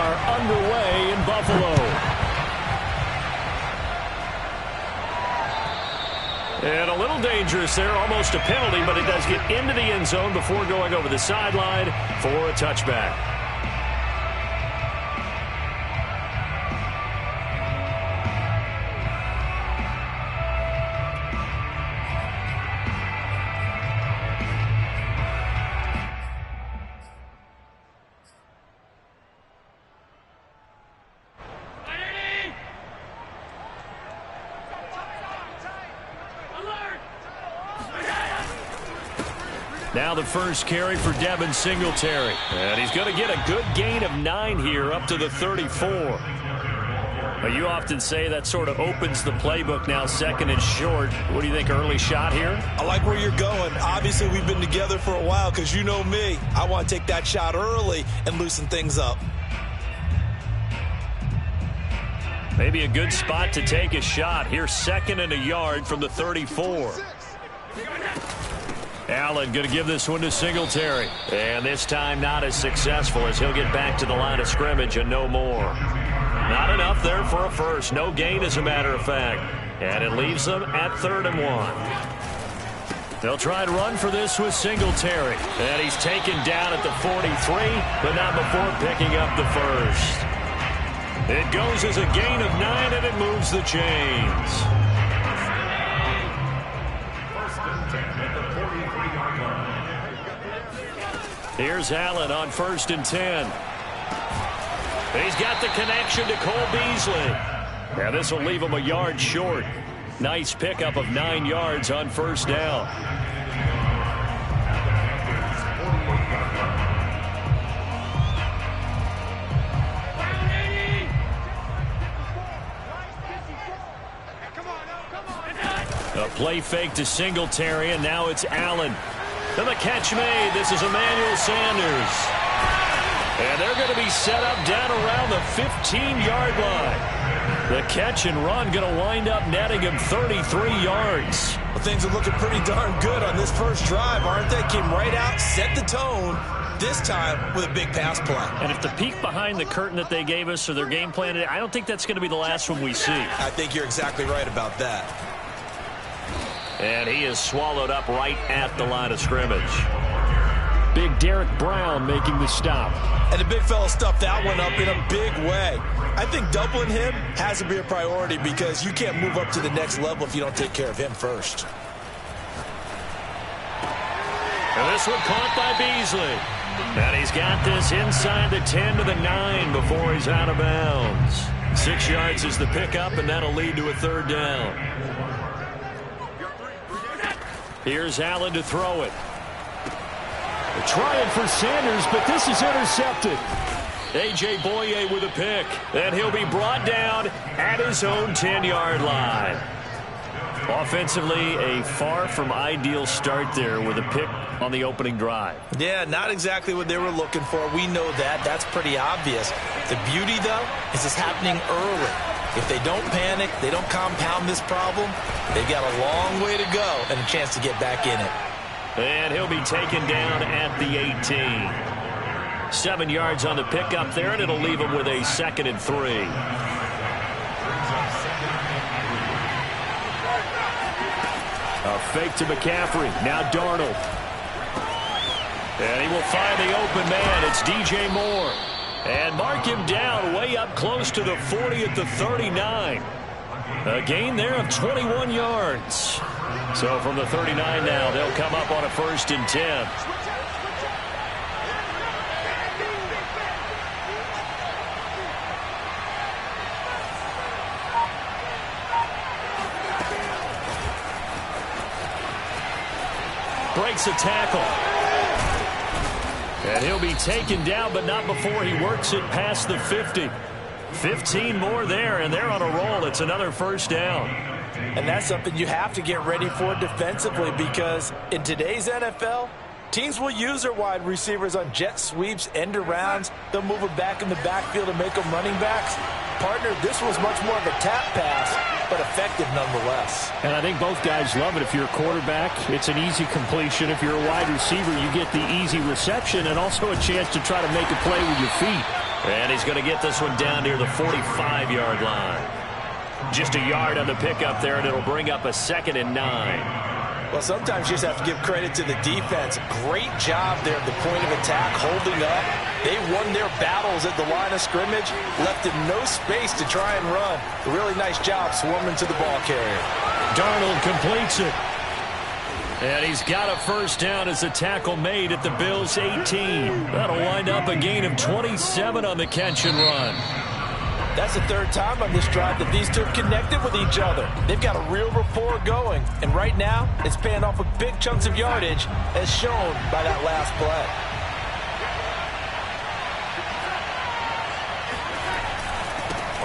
are underway in Buffalo. And a little dangerous there, almost a penalty, but it does get into the end zone before going over the sideline for a touchback. Now the first carry for Devin Singletary. And he's going to get a good gain of 9 here up to the 34. Well, you often say that sort of opens the playbook now, second and short. What do you think, early shot here? I like where you're going. Obviously, we've been together for a while because you know me. I want to take that shot early and loosen things up. Maybe a good spot to take a shot. Here's 2nd and a yard from the 34. Allen going to give this one to Singletary. And this time not as successful as he'll get back to the line of scrimmage and no more. Not enough there for a first. No gain, as a matter of fact. And it leaves them at 3rd and 1. They'll try and run for this with Singletary. And he's taken down at the 43, but not before picking up the first. It goes as a gain of 9, and it moves the chains. Here's Allen on 1st and 10. He's got the connection to Cole Beasley. Now this will leave him a yard short. Nice pickup of 9 yards on 1st down. A play fake to Singletary, and now it's Allen. And the catch made. This is Emmanuel Sanders. And they're going to be set up down around the 15-yard line. The catch and run going to wind up netting him 33 yards. Well, things are looking pretty darn good on this first drive, aren't they? Came right out, set the tone, this time with a big pass play. And if the peek behind the curtain that they gave us or their game plan, I don't think that's going to be the last one we see. I think you're exactly right about that. And he is swallowed up right at the line of scrimmage. Big Derek Brown making the stop. And the big fella stuffed that one up in a big way. I think doubling him has to be a priority because you can't move up to the next level if you don't take care of him first. And this one caught by Beasley. And he's got this inside the 10 to the 9 before he's out of bounds. 6 yards is the pickup, and that'll lead to a 3rd down. Here's Allen to throw it. They're trying for Sanders, but this is intercepted. A.J. Boye with a pick, and he'll be brought down at his own 10-yard line. Offensively, a far from ideal start there with a pick on the opening drive. Yeah, not exactly what they were looking for. We know that. That's pretty obvious. The beauty, though, is it's happening early. If they don't panic, they don't compound this problem, they've got a long way to go and a chance to get back in it. And he'll be taken down at the 18. 7 yards on the pickup there, and it'll leave him with a 2nd and 3. A fake to McCaffrey. Now Darnold. And he will find the open man. It's DJ Moore. And mark him down way up close to the 40 at the 39. A gain there of 21 yards. So from the 39 now, they'll come up on a 1st and 10. Breaks a tackle. And he'll be taken down, but not before he works it past the 50. 15 more there, and they're on a roll. It's another 1st down. And that's something you have to get ready for defensively because in today's NFL, teams will use their wide receivers on jet sweeps, end arounds. They'll move them back in the backfield and make them running backs. Partner, this was much more of a tap pass. but effective nonetheless. And I think both guys love it. If you're a quarterback, it's an easy completion. If you're a wide receiver, you get the easy reception and also a chance to try to make a play with your feet. And he's going to get this one down near the 45-yard line. Just a yard on the pickup there, and it'll bring up a 2nd and 9. Well, sometimes you just have to give credit to the defense. Great job there at the point of attack, holding up. They won their battles at the line of scrimmage, left him no space to try and run. A really nice job swarming to the ball carrier. Darnold completes it. And he's got a first down as the tackle made at the Bills' 18. That'll wind up a gain of 27 on the catch and run. That's the 3rd time on this drive that these two have connected with each other. They've got a real rapport going. And right now, it's paying off with big chunks of yardage, as shown by that last play.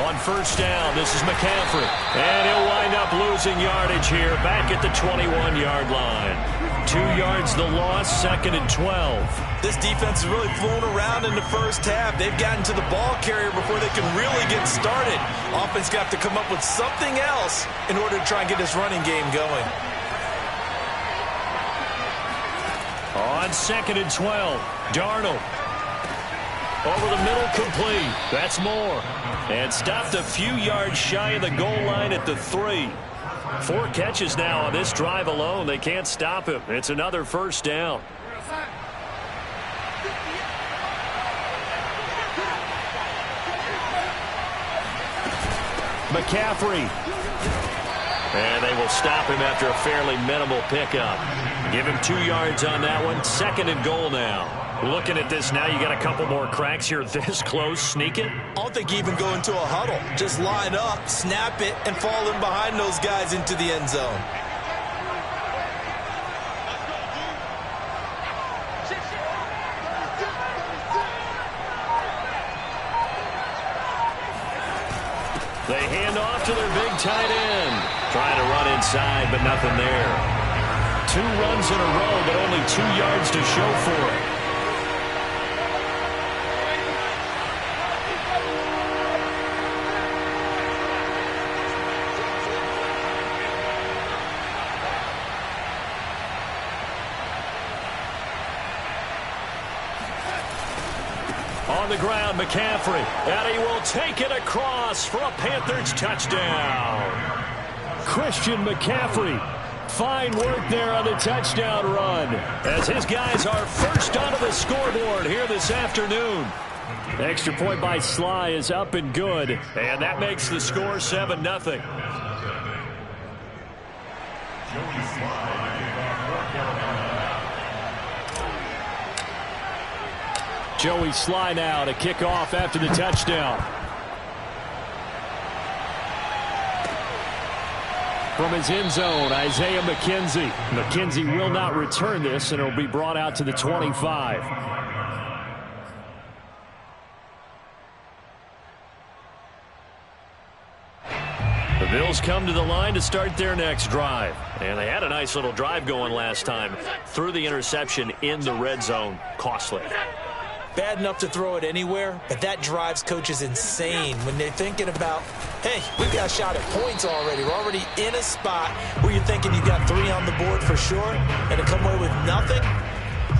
On first down, this is McCaffrey. And he'll wind up losing yardage here, back at the 21-yard line. 2 yards the loss, 2nd and 12. This defense is really fooling around in the first half. They've gotten to the ball carrier before they can really get started. Offense got to come up with something else in order to try and get this running game going. On 2nd and 12, Darnold. Over the middle, complete. That's more. And stopped a few yards shy of the goal line at the 3. 4 catches now on this drive alone. They can't stop him. It's another first down. McCaffrey. And they will stop him after a fairly minimal pickup. Give him 2 yards on that one. 2nd and goal now. Looking at this now, you got a couple more cracks here this close. Sneak it. I don't think you even go into a huddle. Just line up, snap it, and fall in behind those guys into the end zone. They hand off to their big tight end. Trying to run inside, but nothing there. 2 runs in a row, but only 2 yards to show for it. On the ground, McCaffrey, and he will take it across for a Panthers touchdown. Christian McCaffrey, fine work there on the touchdown run, as his guys are first onto the scoreboard here this afternoon. Extra point by Sly is up and good, and that makes the score 7-0. Joey Sly now to kick off after the touchdown. From his end zone, Isaiah McKenzie. McKenzie will not return this, and it'll be brought out to the 25. The Bills come to the line to start their next drive. And they had a nice little drive going last time. Threw the interception in the red zone. Costly. Bad enough to throw it anywhere, but that drives coaches insane when they're thinking about, hey, we've got a shot at points already. We're already in a spot where you're thinking you got 3 on the board for sure, and to come away with nothing,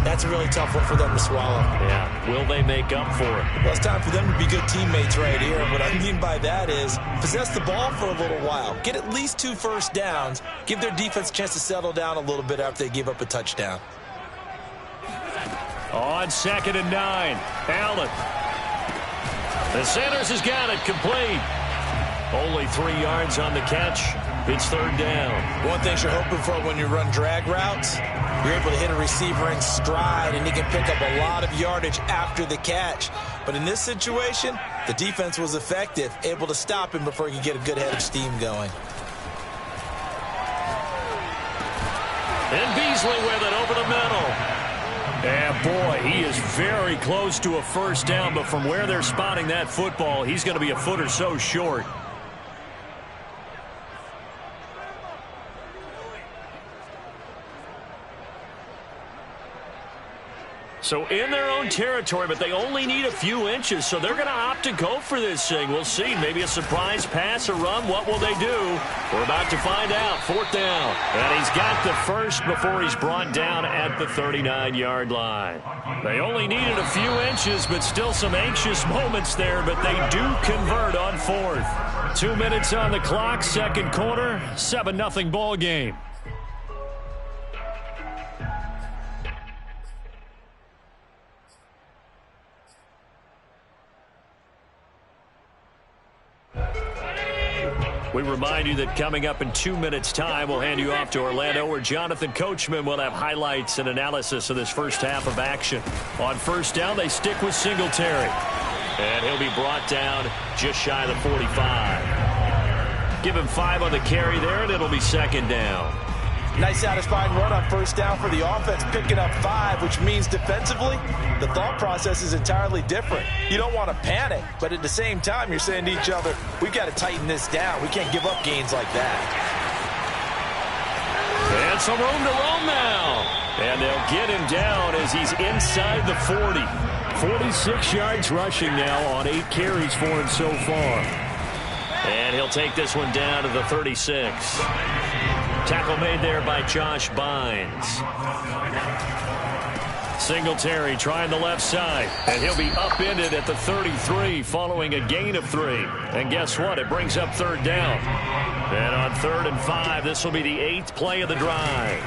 that's a really tough one for them to swallow. Yeah, will they make up for it? Well, it's time for them to be good teammates right here. What I mean by that is possess the ball for a little while, get at least 2 first downs, give their defense a chance to settle down a little bit after they give up a touchdown. On 2nd and 9, Allen. The Sanders has got it complete. Only 3 yards on the catch. It's 3rd down. One thing you're hoping for when you run drag routes, you're able to hit a receiver in stride, and he can pick up a lot of yardage after the catch. But in this situation, the defense was effective, able to stop him before he could get a good head of steam going. And Beasley with it over the middle. And boy, he is very close to a first down, but from where they're spotting that football, he's going to be a foot or so short. So in their own territory, but they only need a few inches, so they're going to opt to go for this thing. We'll see. Maybe a surprise pass or run. What will they do? We're about to find out. 4th down. And he's got the first before he's brought down at the 39-yard line. They only needed a few inches, but still some anxious moments there, but they do convert on 4th. 2 minutes on the clock, second quarter, 7-0 ball game. We remind you that coming up in 2 minutes' time, we'll hand you off to Orlando, where Jonathan Coachman will have highlights and analysis of this first half of action. On first down, they stick with Singletary. And he'll be brought down just shy of the 45. Give him 5 on the carry there, and it'll be second down. Nice satisfying run on first down for the offense, picking up 5, which means defensively, the thought process is entirely different. You don't want to panic, but at the same time, you're saying to each other, we've got to tighten this down. We can't give up gains like that. And some room to roam now. And they'll get him down as he's inside the 40. 46 yards rushing now on 8 carries for him so far. And he'll take this one down to the 36. Tackle made there by Josh Bynes. Singletary trying the left side, and he'll be upended at the 33 following a gain of 3. And guess what? It brings up third down. And on 3rd and 5, this will be the 8th play of the drive.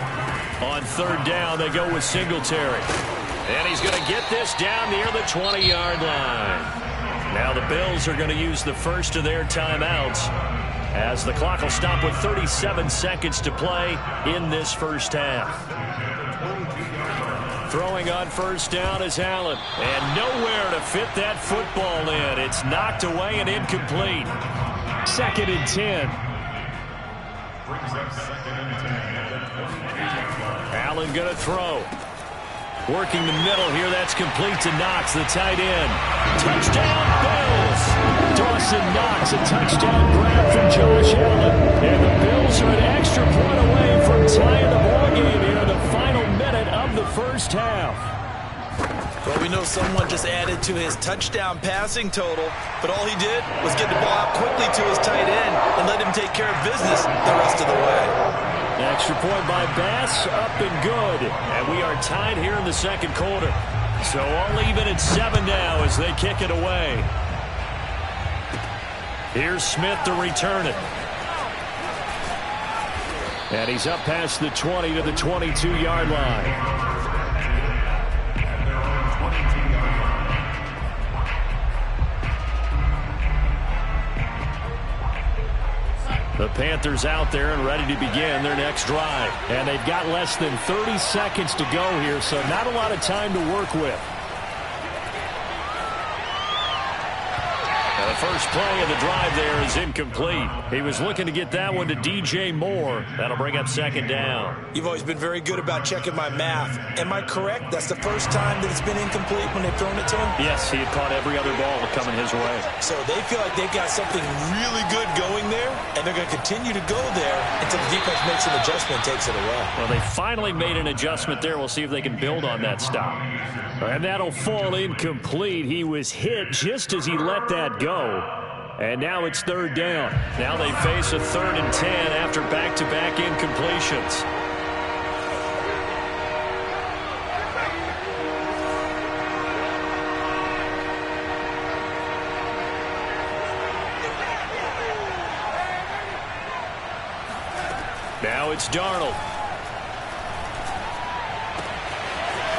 On third down, they go with Singletary. And he's going to get this down near the 20-yard line. Now the Bills are going to use the first of their timeouts, as the clock will stop with 37 seconds to play in this first half. Throwing on first down is Allen, and nowhere to fit that football in. It's knocked away and incomplete. 2nd and 10. Allen going to throw. Working the middle here, that's complete to Knox, the tight end. Touchdown, Bills! Dawson Knox, a touchdown grab from Josh Allen. And the Bills are an extra point away from tying the ball game here in the final minute of the first half. Well, we know someone just added to his touchdown passing total, but all he did was get the ball out quickly to his tight end and let him take care of business the rest of the way. Extra point by Bass, up and good. And we are tied here in the second quarter. So all even at 7 now as they kick it away. Here's Smith to return it. And he's up past the 20 to the 22-yard line. The Panthers out there and ready to begin their next drive. And they've got less than 30 seconds to go here, so not a lot of time to work with. And the first play of the drive there is incomplete. He was looking to get that one to DJ Moore. That'll bring up second down. You've always been very good about checking my math. Am I correct? That's the first time that it's been incomplete when they've thrown it to him? Yes, he had caught every other ball coming his way. So they feel like they've got something really good going there, and they're going to continue to go there until the defense makes an adjustment and takes it away. Well, they finally made an adjustment there. We'll see if they can build on that stop. And that'll fall incomplete. He was hit just as he let that go. And now it's third down. Now they face a 3rd and 10 after back-to-back incompletions. Now it's Darnold.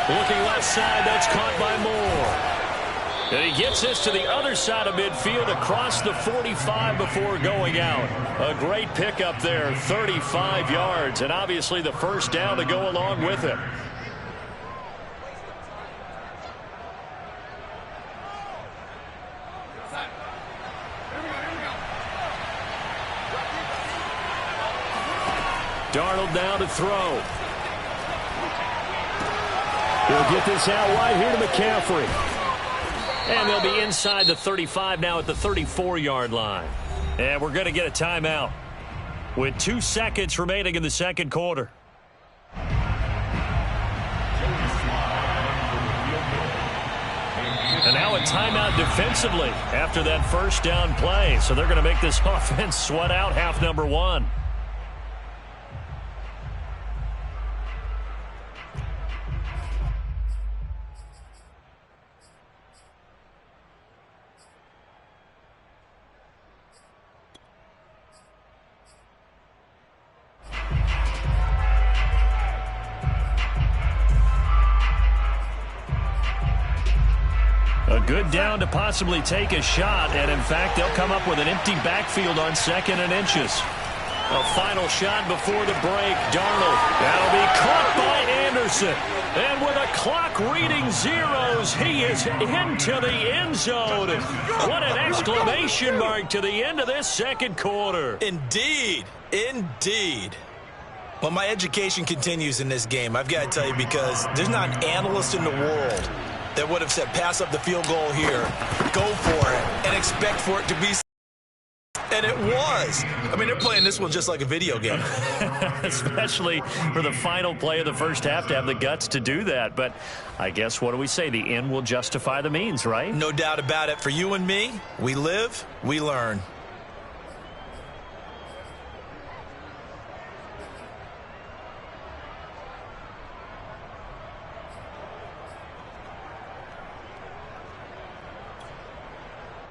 Looking left side, that's caught by Moore. And he gets this to the other side of midfield across the 45 before going out. A great pickup there, 35 yards, and obviously the first down to go along with it. Darnold now to throw. He'll get this out wide here to McCaffrey. And they'll be inside the 35 now at the 34-yard line. And we're going to get a timeout with 2 seconds remaining in the second quarter. now a timeout defensively after that first down play. So they're going to make this offense sweat out half number one. A good down to possibly take a shot, and in fact, they'll come up with an empty backfield on 2nd and inches. A final shot before the break. Darnold. That'll be caught by Anderson. And with a clock reading zeros, he is into the end zone. What an exclamation mark to the end of this second quarter. Indeed. Indeed. Well, my education continues in this game, I've got to tell you, because there's not an analyst in the world that would have said pass up the field goal here, go for it, and expect for it to be. And it was. I mean, they're playing this one just like a video game. Especially for the final play of the first half to have the guts to do that. But I guess, what do we say? The end will justify the means, right? No doubt about it. For you and me, we live, we learn.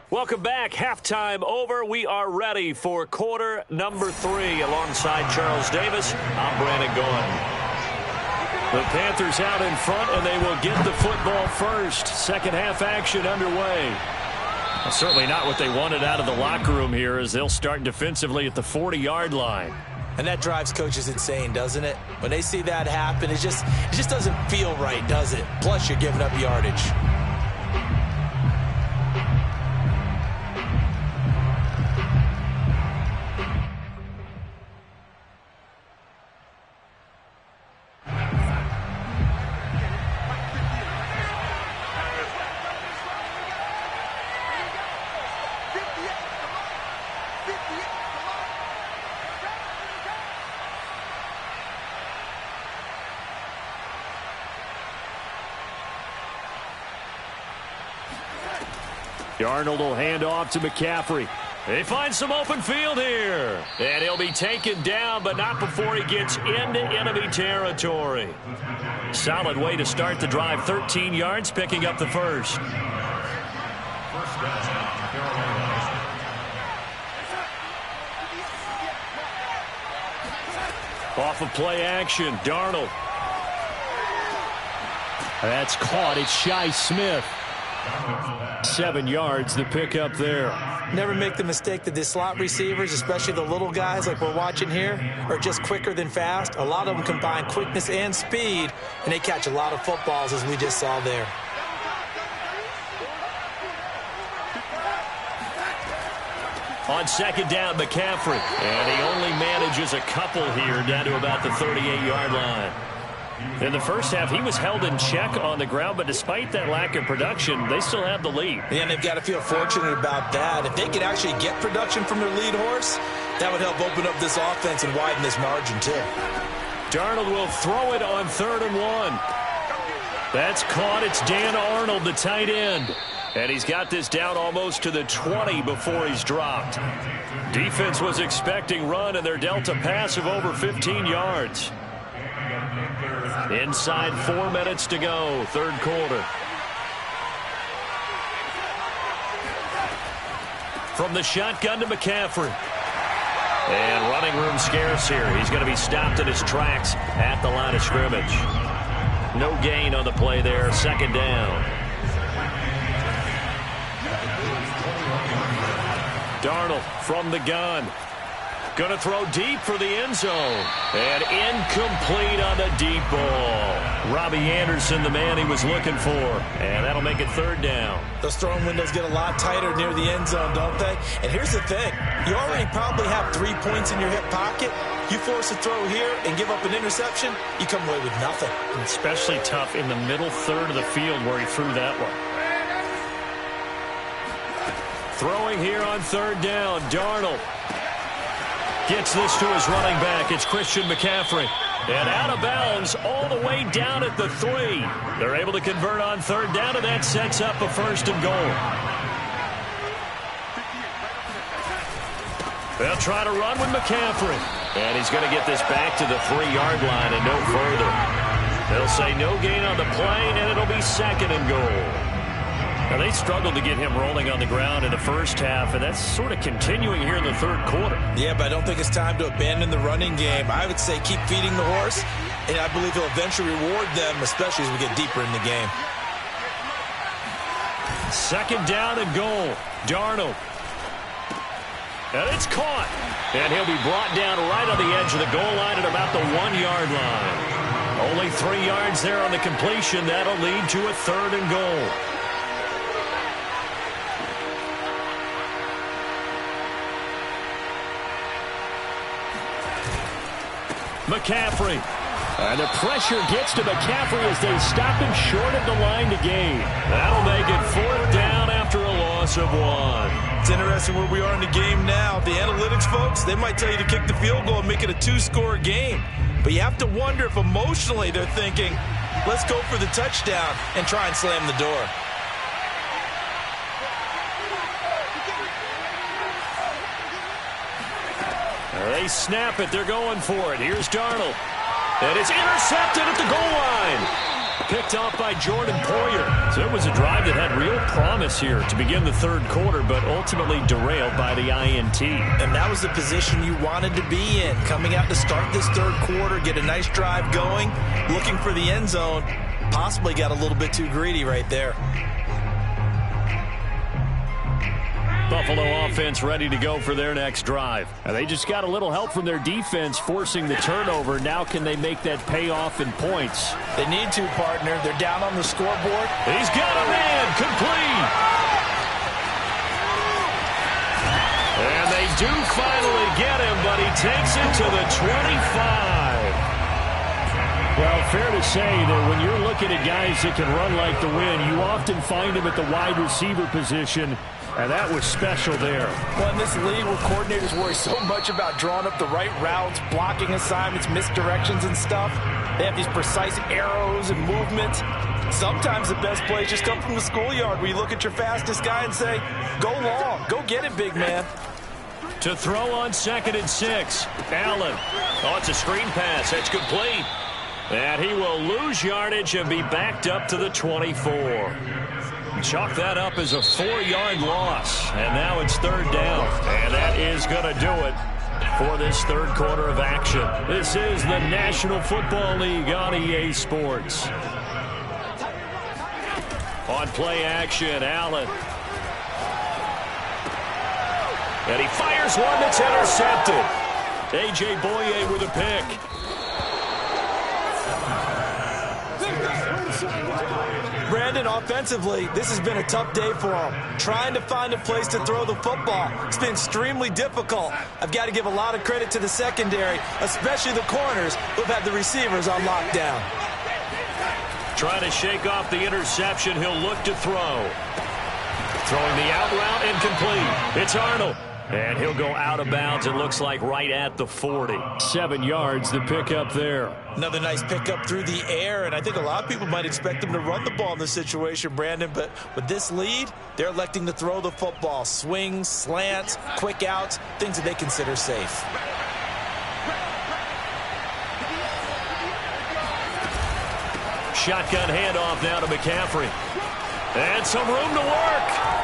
Welcome back. Halftime over. We are ready for quarter number 3. Alongside Charles Davis, I'm Brandon Goin. The Panthers out in front, and they will get the football first. Second half action underway. Well, certainly not what they wanted out of the locker room here, as they'll start defensively at the 40-yard line. And that drives coaches insane, doesn't it? When they see that happen, it just doesn't feel right, does it? Plus, you're giving up yardage. Darnold will hand off to McCaffrey. They find some open field here. And he'll be taken down, but not before he gets into enemy territory. Solid way to start the drive. 13 yards, picking up the first. Off of play action, Darnold. That's caught. It's Shi Smith. 7 yards to pick up there. Never make the mistake that the slot receivers, especially the little guys like we're watching here, are just quicker than fast. A lot of them combine quickness and speed, and they catch a lot of footballs, as we just saw there. On second down, McCaffrey. And he only manages a couple here down to about the 38-yard line. In the first half, he was held in check on the ground, but despite that lack of production, they still have the lead. And they've got to feel fortunate about that. If they could actually get production from their lead horse, that would help open up this offense and widen this margin, too. Darnold will throw it on 3rd and 1. That's caught. It's Dan Arnold, the tight end. And he's got this down almost to the 20 before he's dropped. Defense was expecting run, and they're dealt a pass of over 15 yards. Inside 4 minutes to go, third quarter. From the shotgun to McCaffrey. And running room scarce here. He's going to be stopped in his tracks at the line of scrimmage. No gain on the play there, second down. Darnold from the gun. Going to throw deep for the end zone. And incomplete on the deep ball. Robbie Anderson, the man he was looking for. And that'll make it third down. Those throwing windows get a lot tighter near the end zone, don't they? And here's the thing. You already probably have 3 points in your hip pocket. You force a throw here and give up an interception, you come away with nothing. Especially tough in the middle third of the field where he threw that one. Throwing here on third down, Darnold. Gets this to his running back. It's Christian McCaffrey. And out of bounds all the way down at the 3. They're able to convert on third down, and that sets up a first and goal. They'll try to run with McCaffrey. And he's going to get this back to the 3-yard line and no further. They'll say no gain on the play, and it'll be second and goal. Now, they struggled to get him rolling on the ground in the first half, and that's sort of continuing here in the third quarter. Yeah, but I don't think it's time to abandon the running game. I would say keep feeding the horse, and I believe he'll eventually reward them, especially as we get deeper in the game. Second down and goal. Darnold. And it's caught. And he'll be brought down right on the edge of the goal line at about the 1-yard line. Only 3 yards there on the completion. That'll lead to a third and goal. McCaffrey. And the pressure gets to McCaffrey as they stop him short of the line to gain. That'll make it fourth down after a loss of 1. It's interesting where we are in the game now. The analytics folks, they might tell you to kick the field goal and make it a 2-score game. But you have to wonder if emotionally they're thinking, let's go for the touchdown and try and slam the door. They snap it. They're going for it. Here's Darnold. And it's intercepted at the goal line. Picked off by Jordan Poyer. So it was a drive that had real promise here to begin the third quarter, but ultimately derailed by the INT. And that was the position you wanted to be in. Coming out to start this third quarter, get a nice drive going, looking for the end zone. Possibly got a little bit too greedy right there. Buffalo offense ready to go for their next drive. And they just got a little help from their defense forcing the turnover. Now can they make that pay off in points? They need to, partner. They're down on the scoreboard. He's got a man complete. And they do finally get him, but he takes it to the 25. Well, fair to say that when you're looking at guys that can run like the wind, you often find them at the wide receiver position. And that was special there. Well, in this league where coordinators worry so much about drawing up the right routes, blocking assignments, misdirections and stuff, they have these precise arrows and movements. Sometimes the best plays just come from the schoolyard where you look at your fastest guy and say, go long, go get it, big man. To throw on 2nd and 6. Allen. Oh, it's a screen pass. That's complete. And he will lose yardage and be backed up to the 24. Chalk that up as a 4-yard loss. And now it's third down. And that is going to do it for this third quarter of action. This is the National Football League on EA Sports. On play action, Allen. And he fires one that's intercepted. A.J. Boye with a pick. Brandon, offensively, this has been a tough day for him. Trying to find a place to throw the football. It's been extremely difficult. I've got to give a lot of credit to the secondary, especially the corners who've had the receivers on lockdown. Trying to shake off the interception. He'll look to throw. Throwing the out route incomplete. It's Arnold. And he'll go out of bounds, it looks like, right at the 40. 7 yards, the pickup there. Another nice pickup through the air, and I think a lot of people might expect him to run the ball in this situation, Brandon, but with this lead, they're electing to throw the football. Swings, slants, quick outs, things that they consider safe. Shotgun handoff now to McCaffrey. And some room to work.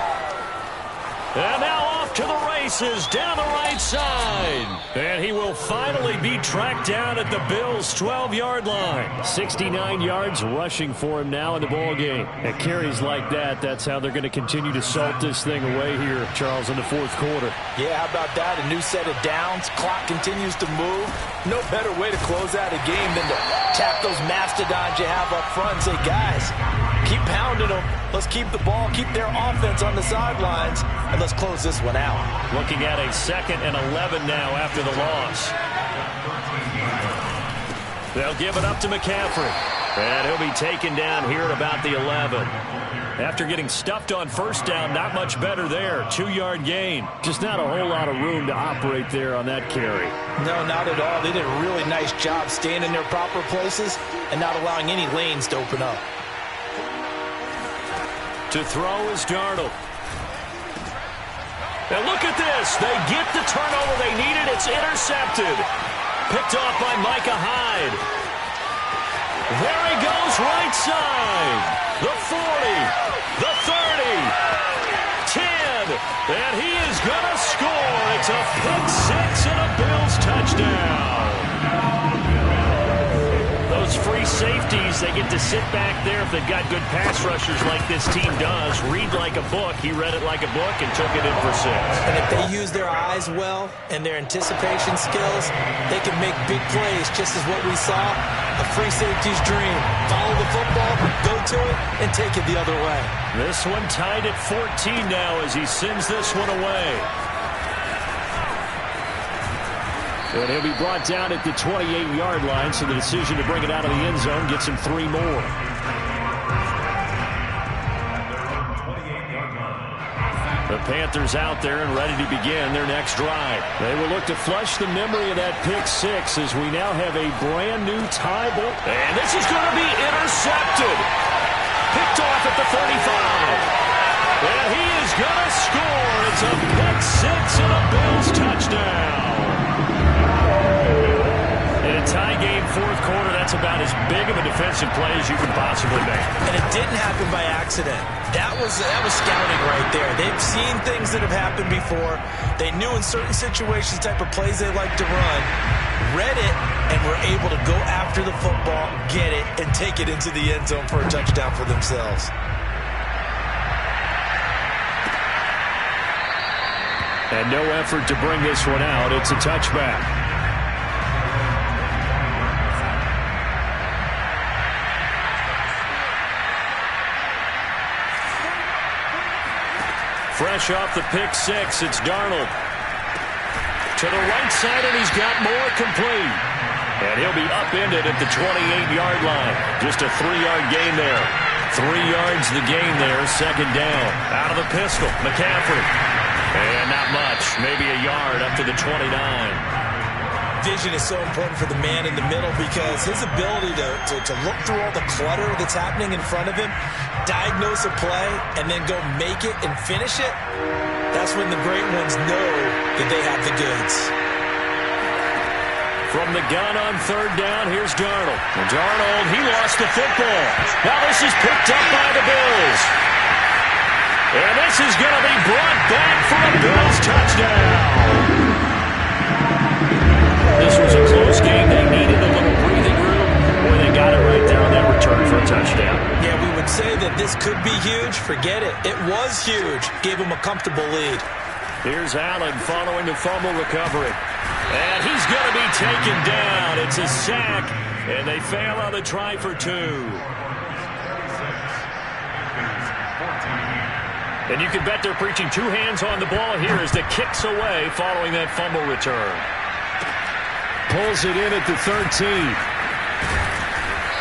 And now off to the races down the right side. And he will finally be tracked down at the Bills' 12-yard line. 69 yards rushing for him now in the ball game. At carries like that, that's how they're going to continue to salt this thing away here, Charles, in the fourth quarter. Yeah, how about that? A new set of downs. Clock continues to move. No better way to close out a game than to tap those mastodons you have up front and say, guys, keep pounding them. Let's keep the ball, keep their offense on the sidelines, and let's close this one out. Looking at a 2nd and 11 now after the loss. They'll give it up to McCaffrey. And he'll be taken down here at about the 11. After getting stuffed on first down, not much better there. 2-yard gain. Just not a whole lot of room to operate there on that carry. No, not at all. They did a really nice job staying in their proper places and not allowing any lanes to open up. To throw is Darnold. And look at this. They get the turnover they needed. It's intercepted. Picked off by Micah Hyde. There he goes, right side. The 40, the 30, 10, and he is going to score. It's a pick six and a Bills touchdown. Those free safeties, they get to sit back there if they've got good pass rushers like this team does. Read like a book. He read it like a book and took it in for 6. And if they use their eyes well and their anticipation skills, they can make big plays, just as what we saw. A free safety's dream. Follow the football, go to it, and take it the other way. This one tied at 14 now as he sends this one away. And he'll be brought down at the 28-yard line, so the decision to bring it out of the end zone gets him 3 more. The Panthers out there and ready to begin their next drive. They will look to flush the memory of that pick six as we now have a brand new tie ball. And this is going to be intercepted. Picked off at the 35. And he is going to score. It's a pick six and a Bills touchdown. In a tie game, fourth quarter, that's about as big of a defensive play as you can possibly make. And it didn't happen by accident. That was scouting right there. They've seen things that have happened before. They knew in certain situations the type of plays they like to run, read it, and were able to go after the football, get it, and take it into the end zone for a touchdown for themselves. And no effort to bring this one out. It's a touchback. Fresh off the pick six, it's Darnold. To the right side, and he's got more complete. And he'll be upended at the 28-yard line. Just a 3-yard gain there. 3 yards the gain there, second down. Out of the pistol, McCaffrey. And not much, maybe a yard up to the 29. Vision is so important for the man in the middle because his ability to look through all the clutter that's happening in front of him, diagnose a play, and then go make it and finish it, that's when the great ones know that they have the goods. From the gun on third down, here's Darnold. And Darnold, he lost the football. Now this is picked up by the Bills. And this is going to be brought back for a Bills touchdown. This was a close game. They needed a little breathing room. Boy, they got it right there on that return for a touchdown. Yeah, we would say that this could be huge. Forget it. It was huge. Gave him a comfortable lead. Here's Allen following the fumble recovery. And he's going to be taken down. It's a sack, and they fail on the try for 2. And you can bet they're preaching 2 hands on the ball here as the kick's away following that fumble return. Pulls it in at the 13.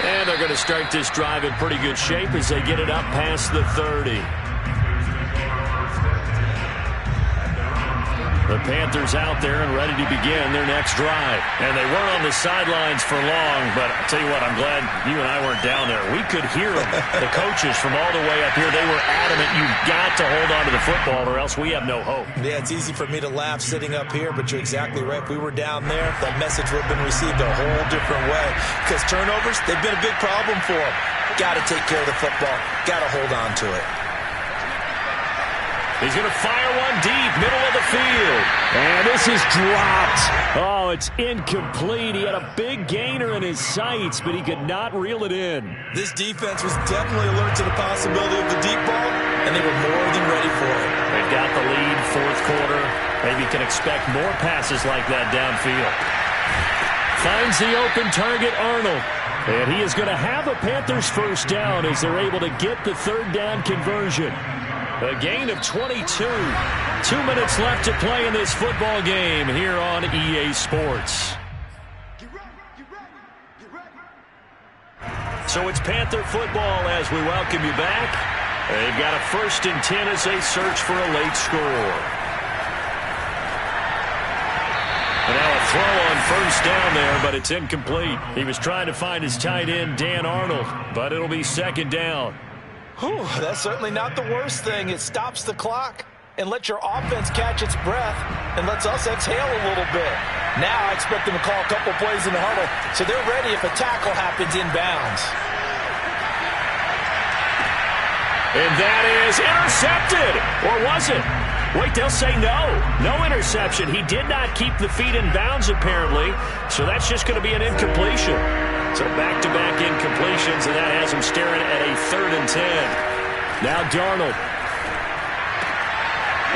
And they're going to start this drive in pretty good shape as they get it up past the 30. The Panthers out there and ready to begin their next drive. And they weren't on the sidelines for long, but I'll tell you what, I'm glad you and I weren't down there. We could hear them, the coaches from all the way up here. They were adamant, you've got to hold on to the football or else we have no hope. Yeah, it's easy for me to laugh sitting up here, but you're exactly right. If we were down there, that message would have been received a whole different way. Because turnovers, they've been a big problem for them. Got to take care of the football. Got to hold on to it. He's going to fire one deep, middle of the field. And this is dropped. Oh, it's incomplete. He had a big gainer in his sights, but he could not reel it in. This defense was definitely alert to the possibility of the deep ball, and they were more than ready for it. They've got the lead, fourth quarter. Maybe can expect more passes like that downfield. Finds the open target, Arnold. And he is going to have a Panthers first down as they're able to get the third down conversion. A gain of 22. 2 minutes left to play in this football game here on EA Sports. So it's Panther football as we welcome you back. They've got a 1st and 10 as they search for a late score. And now a throw on 1st down there, but it's incomplete. He was trying to find his tight end, Dan Arnold, but it'll be 2nd down. Whew, that's certainly not the worst thing. It stops the clock and lets your offense catch its breath and lets us exhale a little bit. Now I expect them to call a couple plays in the huddle so they're ready if a tackle happens inbounds. And that is intercepted. Or was it? Wait, they'll say no. No interception. He did not keep the feet in bounds, apparently. So that's just going to be an incompletion. So back-to-back incompletions, and that has him staring at a 3rd and 10. Now Darnold.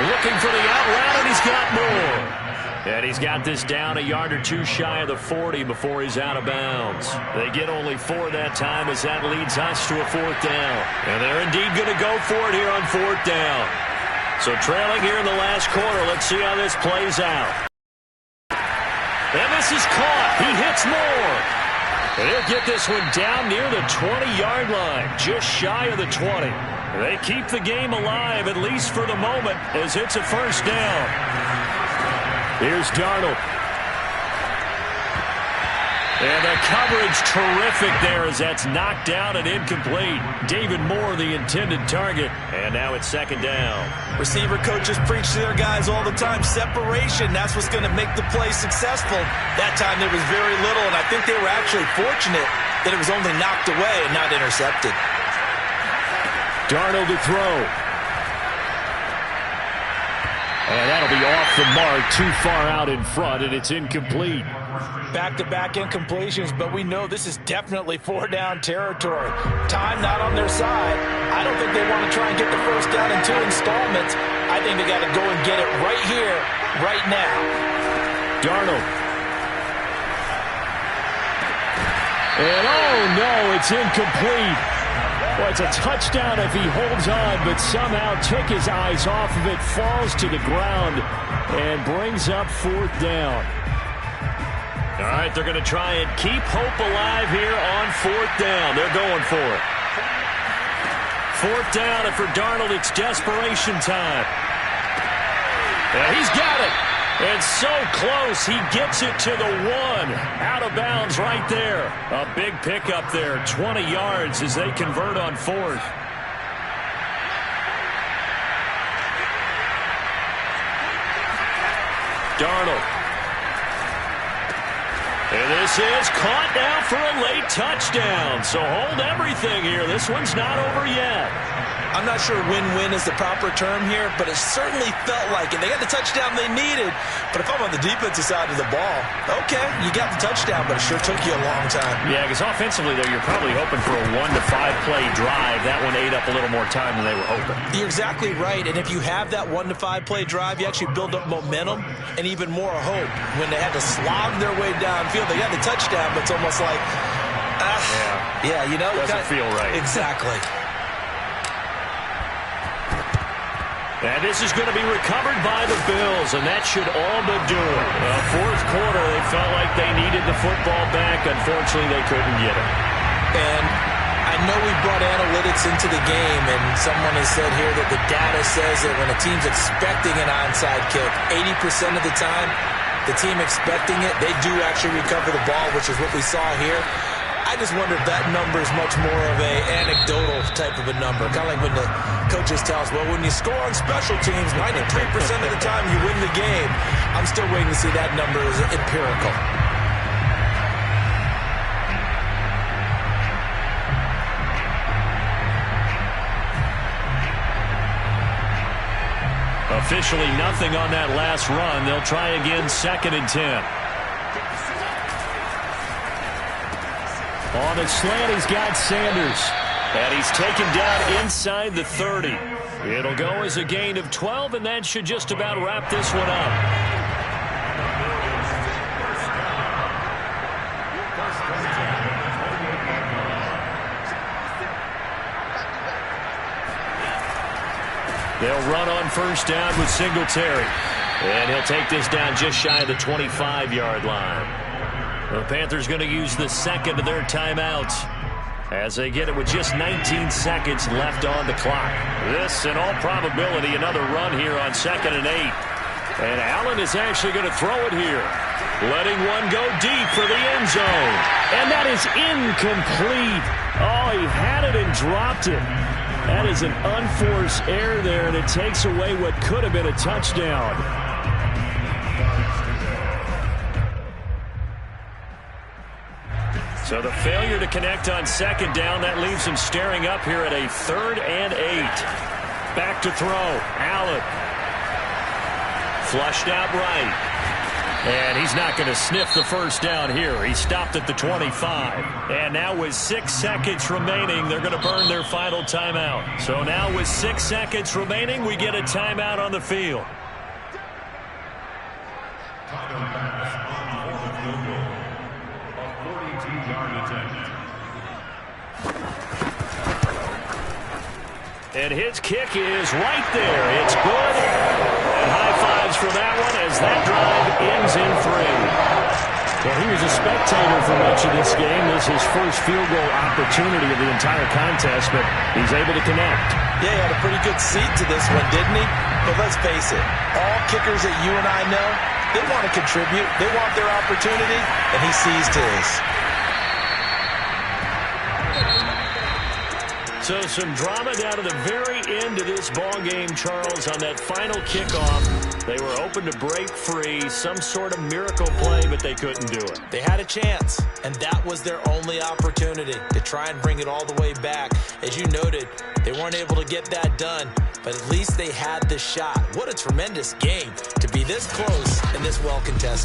Looking for the out route, and he's got more. And he's got this down a yard or two shy of the 40 before he's out of bounds. They get only 4 that time as that leads us to a 4th down. And they're indeed going to go for it here on 4th down. So trailing here in the last quarter, let's see how this plays out. And this is caught. He hits more. And he'll get this one down near the 20-yard line, just shy of the 20. They keep the game alive, at least for the moment, as it's a 1st down. Here's Darnold. And the coverage terrific there as that's knocked down and incomplete. David Moore, the intended target. And now it's 2nd down. Receiver coaches preach to their guys all the time. Separation, that's what's going to make the play successful. That time there was very little, and I think they were actually fortunate that it was only knocked away and not intercepted. Darnold to throw. And that'll be off the mark, too far out in front, and it's incomplete. Back-to-back incompletions, but we know this is definitely 4-down territory. Time not on their side. I don't think they want to try and get the 1st down in 2 installments. I think they got to go and get it right here, right now. Darnold. And oh no, it's incomplete. Well, it's a touchdown if he holds on, but somehow took his eyes off of it, falls to the ground, and brings up 4th down. All right, they're going to try and keep hope alive here on 4th down. They're going for it. 4th down, and for Darnold, it's desperation time. And he's got it. And so close, he gets it to the 1. Out of bounds right there. A big pickup there, 20 yards as they convert on 4th. Darnold. And this is caught now for a late touchdown. So hold everything here. This one's not over yet. I'm not sure win-win is the proper term here, but it certainly felt like it. They got the touchdown they needed, but if I'm on the defensive side of the ball, okay, you got the touchdown, but it sure took you a long time. Yeah, because offensively, though, you're probably hoping for a 1 to 5 play drive. That one ate up a little more time than they were hoping. You're exactly right, and if you have that 1 to 5 play drive, you actually build up momentum and even more hope. When they had to slog their way downfield, they got the touchdown, but it's almost like, yeah, you know. Doesn't feel right. Exactly. And this is going to be recovered by the Bills, and that should all but do it. 4th quarter, they felt like they needed the football back. Unfortunately, they couldn't get it. And I know we brought analytics into the game, and someone has said here that the data says that when a team's expecting an onside kick, 80% of the time, the team expecting it, they do actually recover the ball, which is what we saw here. I just wonder if that number is much more of a anecdotal type of a number. Kind of like when the coaches tell us, well, when you score on special teams, 93% of the time you win the game. I'm still waiting to see that number as empirical. Officially nothing on that last run. They'll try again, 2nd and 10. On the slant, he's got Sanders. And he's taken down inside the 30. It'll go as a gain of 12, and that should just about wrap this one up. They'll run on 1st down with Singletary. And he'll take this down just shy of the 25-yard line. The Panthers going to use the 2nd of their timeouts. as they get it with just 19 seconds left on the clock. This, in all probability, another run here on 2nd and 8. And Allen is actually going to throw it here, letting one go deep for the end zone. And that is incomplete. Oh, he had it and dropped it. That is an unforced error there, and it takes away what could have been a touchdown. So the failure to connect on 2nd down, that leaves him staring up here at a 3rd and 8. Back to throw. Allen. Flushed out right. And he's not going to sniff the first down here. He stopped at the 25. And now with 6 seconds remaining, they're going to burn their final timeout. So now with 6 seconds remaining, we get a timeout on the field. And his kick is right there. It's good. And high fives for that one as that drive ends in 3. Well, he was a spectator for much of this game. This is his first field goal opportunity of the entire contest, but he's able to connect. Yeah, he had a pretty good seat to this one, didn't he? But let's face it, all kickers that you and I know, they want to contribute. They want their opportunity, and he seized his. So some drama down to the very end of this ball game, Charles, on that final kickoff. They were open to break free, some sort of miracle play, but they couldn't do it. They had a chance, and that was their only opportunity to try and bring it all the way back. As you noted, they weren't able to get that done, but at least they had the shot. What a tremendous game to be this close and this well contested.